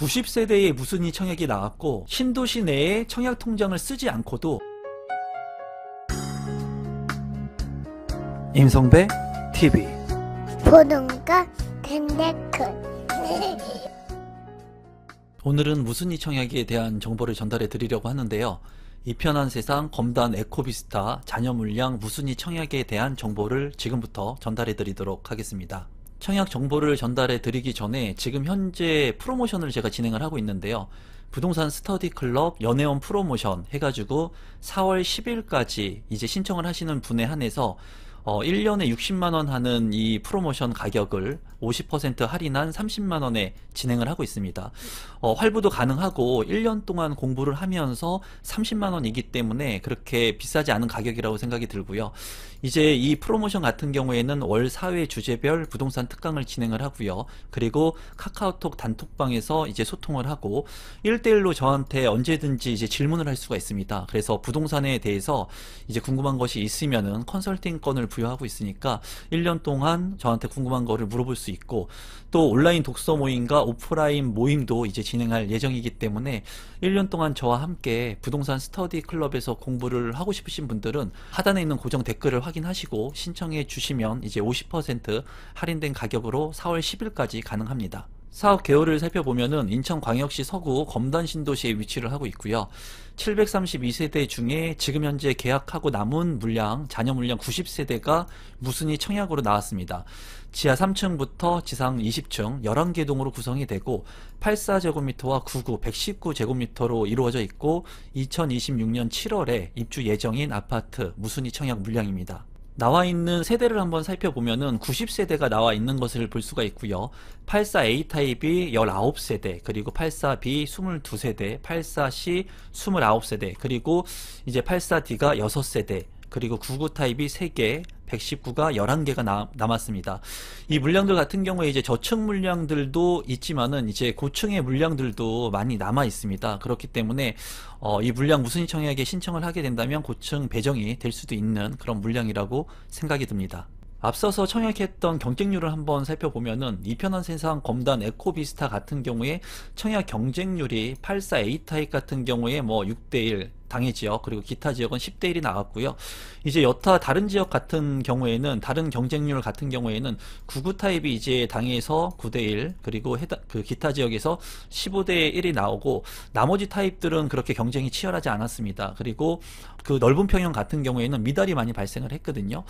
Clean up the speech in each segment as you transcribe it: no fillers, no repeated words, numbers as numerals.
90세대의 무순위 청약이 나왔고 신도시 내에 청약 통장을 쓰지 않고도 임성배 TV 보동과 덴데크 오늘은 무순위 청약에 대한 정보를 전달해 드리려고 하는데요. 이 편한 세상 검단 에코비스타 자녀 물량 무순위 청약에 대한 정보를 지금부터 전달해 드리도록 하겠습니다. 청약 정보를 전달해 드리기 전에 지금 현재 프로모션을 제가 진행을 하고 있는데요. 부동산 스터디 클럽 연회원 프로모션 해가지고 4월 10일까지 이제 신청을 하시는 분에 한해서 1년에 60만원 하는 이 프로모션 가격을 50% 할인한 30만원에 진행을 하고 있습니다. 할부도 가능하고 1년 동안 공부를 하면서 30만원이기 때문에 그렇게 비싸지 않은 가격이라고 생각이 들고요. 이제 이 프로모션 같은 경우에는 월 4회 주제별 부동산 특강을 진행을 하고요. 그리고 카카오톡 단톡방에서 이제 소통을 하고 1대1로 저한테 언제든지 이제 질문을 할 수가 있습니다. 그래서 부동산에 대해서 이제 궁금한 것이 있으면은 컨설팅권을 부여하고 있으니까 1년 동안 저한테 궁금한 거를 물어볼 수 있고, 또 온라인 독서 모임과 오프라인 모임도 이제 진행할 예정이기 때문에 1년 동안 저와 함께 부동산 스터디 클럽에서 공부를 하고 싶으신 분들은 하단에 있는 고정 댓글을 확인하시고 신청해 주시면 이제 50% 할인된 가격으로 4월 10일까지 가능합니다. 사업 개요를 살펴보면은 인천광역시 서구 검단 신도시에 위치를 하고 있고요. 732세대 중에 지금 현재 계약하고 남은 물량, 자녀 물량 90세대가 무순위 청약으로 나왔습니다. 지하 3층부터 지상 20층 11개 동으로 구성이 되고 84제곱미터와 99, 119제곱미터로 이루어져 있고 2026년 7월에 입주 예정인 아파트 무순위 청약 물량입니다. 나와 있는 세대를 한번 살펴보면은 90세대가 나와 있는 것을 볼 수가 있고요. 84A 타입이 19세대, 그리고 84B 22세대, 84C 29세대, 그리고 이제 84D가 6세대, 그리고 99 타입이 3개, 119가 11개가 남았습니다. 이 물량들 같은 경우에 이제 저층 물량들도 있지만은 이제 고층의 물량들도 많이 남아 있습니다. 그렇기 때문에 이 물량 무순위 청약에 신청을 하게 된다면 고층 배정이 될 수도 있는 그런 물량이라고 생각이 듭니다. 앞서서 청약했던 경쟁률을 한번 살펴보면은 이 편한 세상 검단 에코비스타 같은 경우에 청약 경쟁률이 84A 타입 같은 경우에 뭐 6대1 당해 지역, 그리고 기타 지역은 10대1이 나왔고요. 이제 여타 다른 지역 같은 경우에는, 다른 경쟁률 같은 경우에는 99 타입이 이제 당해서 9대1, 그리고 그 기타 지역에서 15대1이 나오고, 나머지 타입들은 그렇게 경쟁이 치열하지 않았습니다. 그리고 그 넓은 평형 같은 경우에는 미달이 많이 발생을 했거든요.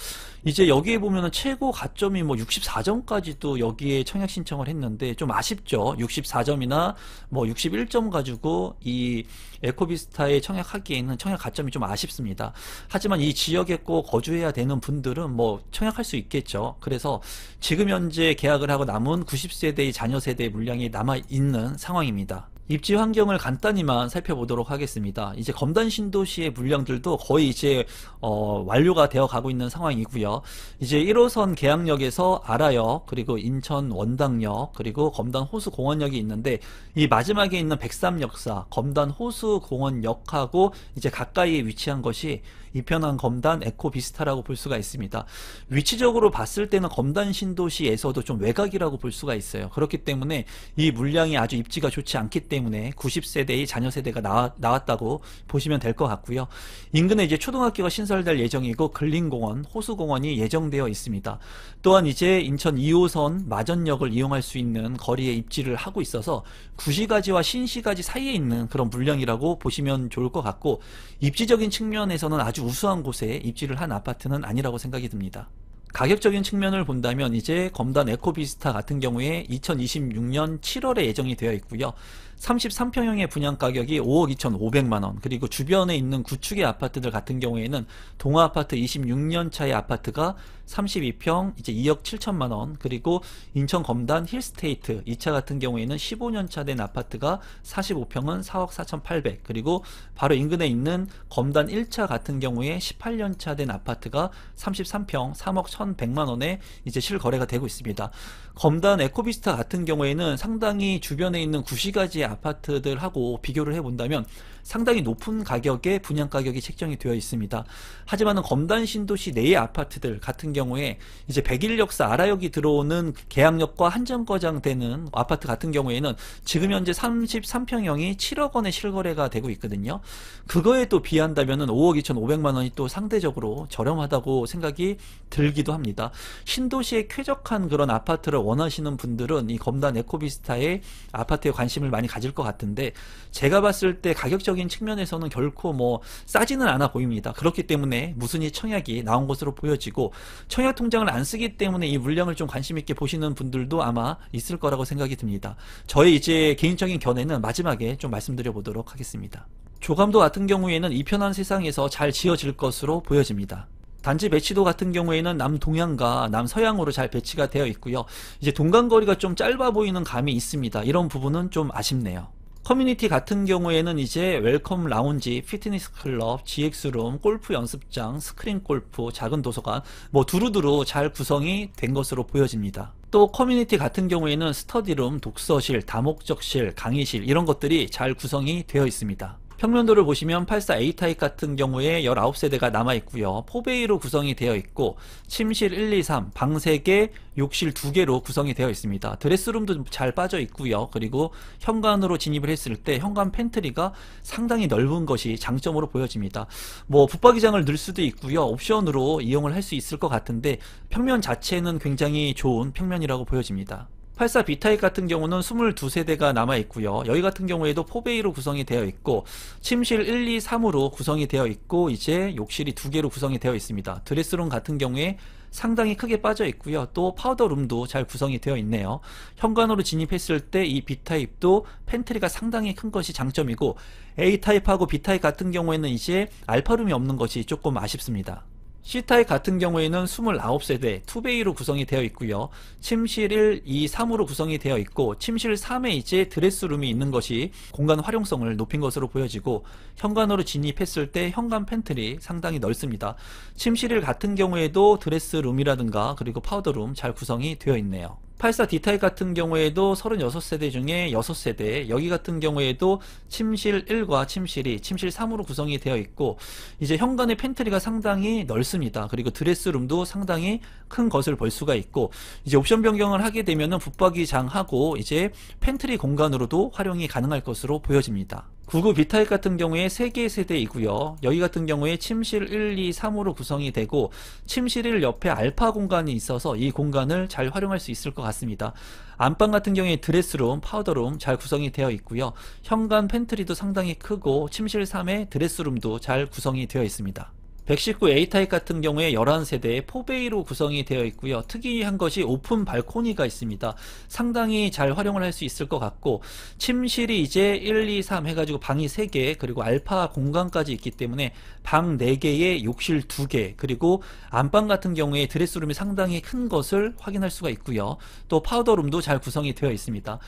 이제 여기에 보면은 최고 가점이 뭐 64점까지도 여기에 청약 신청을 했는데 좀 아쉽죠. 64점이나 뭐 61점 가지고 이 에코비스타에 청약하기에는 청약 가점이 좀 아쉽습니다. 하지만 이 지역에 꼭 거주해야 되는 분들은 뭐 청약할 수 있겠죠. 그래서 지금 현재 계약을 하고 남은 90세대의 자녀 세대의 물량이 남아 있는 상황입니다. 입지 환경을 간단히만 살펴보도록 하겠습니다. 이제 검단 신도시의 물량들도 거의 이제 완료가 되어 가고 있는 상황이고요. 이제 1호선 계양역에서 아라역, 그리고 인천 원당역, 그리고 검단 호수공원역이 있는데 이 마지막에 있는 백삼역사 검단 호수공원역하고 이제 가까이에 위치한 것이 이편한 검단 에코비스타라고 볼 수가 있습니다. 위치적으로 봤을 때는 검단 신도시에서도 좀 외곽이라고 볼 수가 있어요. 그렇기 때문에 이 물량이 아주 입지가 좋지 않기 때문에 90세대의 자녀 세대가 나왔다고 보시면 될 것 같고요. 인근에 이제 초등학교가 신설될 예정이고 근린공원, 호수공원이 예정되어 있습니다. 또한 이제 인천 2호선 마전역을 이용할 수 있는 거리에 입지를 하고 있어서 구시가지와 신시가지 사이에 있는 그런 물량이라고 보시면 좋을 것 같고, 입지적인 측면에서는 아주 우수한 곳에 입지를 한 아파트는 아니라고 생각이 듭니다. 가격적인 측면을 본다면 이제 검단 에코비스타 같은 경우에 2026년 7월에 예정이 되어 있고요. 33평형의 분양 가격이 5억 2,500만원, 그리고 주변에 있는 구축의 아파트들 같은 경우에는 동아아파트 26년 차의 아파트가 32평 이제 2억 7천만원, 그리고 인천 검단 힐스테이트 2차 같은 경우에는 15년 차 된 아파트가 45평은 4억 4,800, 그리고 바로 인근에 있는 검단 1차 같은 경우에 18년 차 된 아파트가 33평 3억 1,100만 원에 이제 실거래가 되고 있습니다. 검단 에코비스타 같은 경우에는 상당히 주변에 있는 구시가지의 아파트들하고 비교를 해본다면 상당히 높은 가격에 분양 가격이 책정이 되어 있습니다. 하지만은 검단 신도시 내의 아파트들 같은 경우에 이제 100일 역사 알아역이 들어오는 계약력과 한정거장 되는 아파트 같은 경우에는 지금 현재 33평형이 7억 원에 실거래가 되고 있거든요. 그거에 또 비한다면은 5억 2,500만 원이 또 상대적으로 저렴하다고 생각이 들기도 합니다. 신도시에 쾌적한 그런 아파트를 원하시는 분들은 이 검단 에코비스타의 아파트에 관심을 많이 가질 것 같은데, 제가 봤을 때 가격적인 측면에서는 결코 뭐 싸지는 않아 보입니다. 그렇기 때문에 무순위 청약이 나온 것으로 보여지고, 청약 통장을 안 쓰기 때문에 이 물량을 좀 관심 있게 보시는 분들도 아마 있을 거라고 생각이 듭니다. 저의 이제 개인적인 견해는 마지막에 좀 말씀드려 보도록 하겠습니다. 조감도 같은 경우에는 이 편한 세상에서 잘 지어질 것으로 보여집니다. 단지 배치도 같은 경우에는 남동향과 남서향으로 잘 배치가 되어 있고요. 이제 동간거리가 좀 짧아 보이는 감이 있습니다. 이런 부분은 좀 아쉽네요. 커뮤니티 같은 경우에는 이제 웰컴 라운지, 피트니스 클럽, GX룸, 골프 연습장, 스크린 골프, 작은 도서관 뭐 두루두루 잘 구성이 된 것으로 보여집니다. 또 커뮤니티 같은 경우에는 스터디룸, 독서실, 다목적실, 강의실 이런 것들이 잘 구성이 되어 있습니다. 평면도를 보시면 84 A타입 같은 경우에 19세대가 남아있고요. 4베이로 구성이 되어 있고 침실 1, 2, 3, 방 3개, 욕실 2개로 구성이 되어 있습니다. 드레스룸도 잘 빠져 있고요. 그리고 현관으로 진입을 했을 때 현관 팬트리가 상당히 넓은 것이 장점으로 보여집니다. 뭐 붙박이장을 넣을 수도 있고요. 옵션으로 이용을 할 수 있을 것 같은데 평면 자체는 굉장히 좋은 평면이라고 보여집니다. 84 B타입 같은 경우는 22세대가 남아있고요. 여기 같은 경우에도 4베이로 구성이 되어 있고 침실 1, 2, 3으로 구성이 되어 있고 이제 욕실이 2개로 구성이 되어 있습니다. 드레스룸 같은 경우에 상당히 크게 빠져 있고요. 또 파우더룸도 잘 구성이 되어 있네요. 현관으로 진입했을 때 이 B타입도 팬트리가 상당히 큰 것이 장점이고, A타입하고 B타입 같은 경우에는 이제 알파룸이 없는 것이 조금 아쉽습니다. C타입 같은 경우에는 29세대 2베이로 구성이 되어 있고요. 침실 1, 2, 3으로 구성이 되어 있고 침실 3에 이제 드레스룸이 있는 것이 공간 활용성을 높인 것으로 보여지고, 현관으로 진입했을 때 현관 팬트리 상당히 넓습니다. 침실 1 같은 경우에도 드레스룸이라든가 그리고 파우더룸 잘 구성이 되어 있네요. 84 D타입 같은 경우에도 36세대 중에 6세대, 여기 같은 경우에도 침실 1과 침실 2, 침실 3으로 구성이 되어 있고 이제 현관의 팬트리가 상당히 넓습니다. 그리고 드레스룸도 상당히 큰 것을 볼 수가 있고, 이제 옵션 변경을 하게 되면은 붙박이장하고 이제 팬트리 공간으로도 활용이 가능할 것으로 보여집니다. 99 B타입 같은 경우에 3개의 세대이고요. 여기 같은 경우에 침실 1, 2, 3으로 구성이 되고 침실 1 옆에 알파 공간이 있어서 이 공간을 잘 활용할 수 있을 것 같습니다. 안방 같은 경우에 드레스룸, 파우더룸 잘 구성이 되어 있고요. 현관 팬트리도 상당히 크고 침실 3에 드레스룸도 잘 구성이 되어 있습니다. 119 A타입 같은 경우에 11세대에 4베이로 구성이 되어 있고요. 특이한 것이 오픈 발코니가 있습니다. 상당히 잘 활용을 할 수 있을 것 같고, 침실이 이제 1, 2, 3 해가지고 방이 3개, 그리고 알파 공간까지 있기 때문에 방 4개에 욕실 2개, 그리고 안방 같은 경우에 드레스룸이 상당히 큰 것을 확인할 수가 있고요. 또 파우더룸도 잘 구성이 되어 있습니다.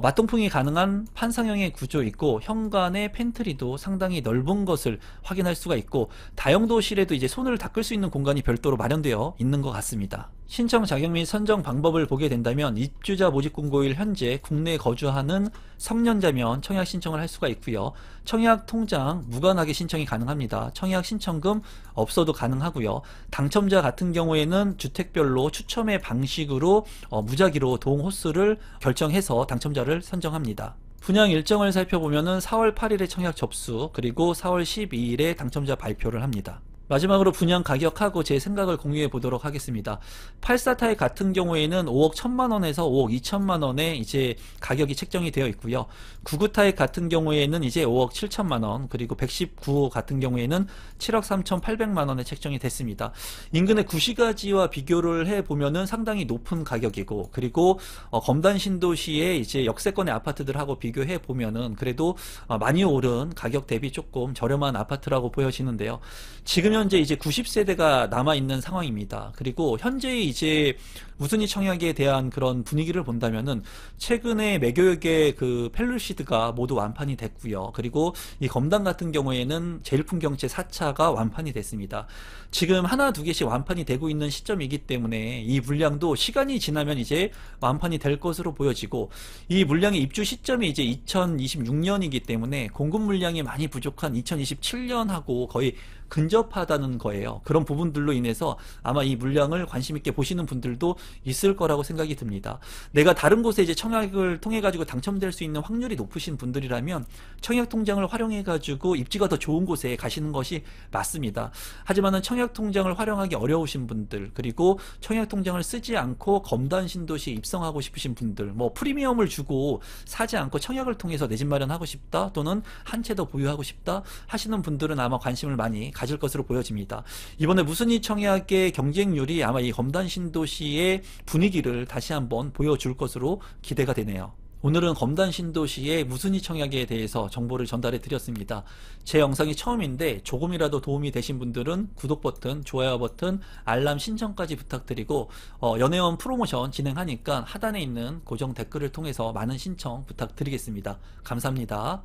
맞동풍이 가능한 판상형의 구조 있고 현관의 팬트리도 상당히 넓은 것을 확인할 수가 있고, 다용도실에도 이제 손을 닦을 수 있는 공간이 별도로 마련되어 있는 것 같습니다. 신청 자격 및 선정 방법을 보게 된다면 입주자 모집 공고일 현재 국내에 거주하는 성년자면 청약 신청을 할 수가 있고요. 청약 통장 무관하게 신청이 가능합니다. 청약 신청금 없어도 가능하고요. 당첨자 같은 경우에는 주택별로 추첨의 방식으로 무작위로 동 호수를 결정해서 당첨자를 선정합니다. 분양 일정을 살펴보면은 4월 8일에 청약 접수, 그리고 4월 12일에 당첨자 발표를 합니다. 마지막으로 분양 가격하고 제 생각을 공유해 보도록 하겠습니다. 84타입 같은 경우에는 5억 1천만원에서 5억 2천만원에 이제 가격이 책정이 되어 있고요. 99타입 같은 경우에는 이제 5억 7천만원, 그리고 119호 같은 경우에는 7억 3천8백만원에 책정이 됐습니다. 인근의 구시가지와 비교를 해 보면은 상당히 높은 가격이고, 그리고 검단 신도시의 이제 역세권의 아파트들하고 비교해 보면은 그래도 많이 오른 가격 대비 조금 저렴한 아파트라고 보여지는데요. 지금 현재 이제 90세대가 남아있는 상황입니다. 그리고 현재 이제 무순위 청약에 대한 그런 분위기를 본다면은 최근에 매교역의 그 펠루시드가 모두 완판이 됐고요. 그리고 이 검단 같은 경우에는 제일풍경채 4차가 완판이 됐습니다. 지금 하나 두 개씩 완판이 되고 있는 시점이기 때문에 이 물량도 시간이 지나면 이제 완판이 될 것으로 보여지고, 이 물량의 입주 시점이 이제 2026년이기 때문에 공급 물량이 많이 부족한 2027년하고 거의 근접하다는 거예요. 그런 부분들로 인해서 아마 이 물량을 관심 있게 보시는 분들도 있을 거라고 생각이 듭니다. 내가 다른 곳에 이제 청약을 통해 가지고 당첨될 수 있는 확률이 높으신 분들이라면 청약 통장을 활용해 가지고 입지가 더 좋은 곳에 가시는 것이 맞습니다. 하지만은 청약 통장을 활용하기 어려우신 분들, 그리고 청약 통장을 쓰지 않고 검단 신도시에 입성하고 싶으신 분들, 뭐 프리미엄을 주고 사지 않고 청약을 통해서 내 집 마련하고 싶다, 또는 한 채 더 보유하고 싶다 하시는 분들은 아마 관심을 많이 가질 것으로 보여집니다. 이번에 무순위 청약의 경쟁률이 아마 이 검단 신도시의 분위기를 다시 한번 보여줄 것으로 기대가 되네요. 오늘은 검단 신도시의 무순위 청약에 대해서 정보를 전달해 드렸습니다. 제 영상이 처음인데 조금이라도 도움이 되신 분들은 구독 버튼, 좋아요 버튼, 알람 신청까지 부탁드리고, 연회원 프로모션 진행하니까 하단에 있는 고정 댓글을 통해서 많은 신청 부탁드리겠습니다. 감사합니다.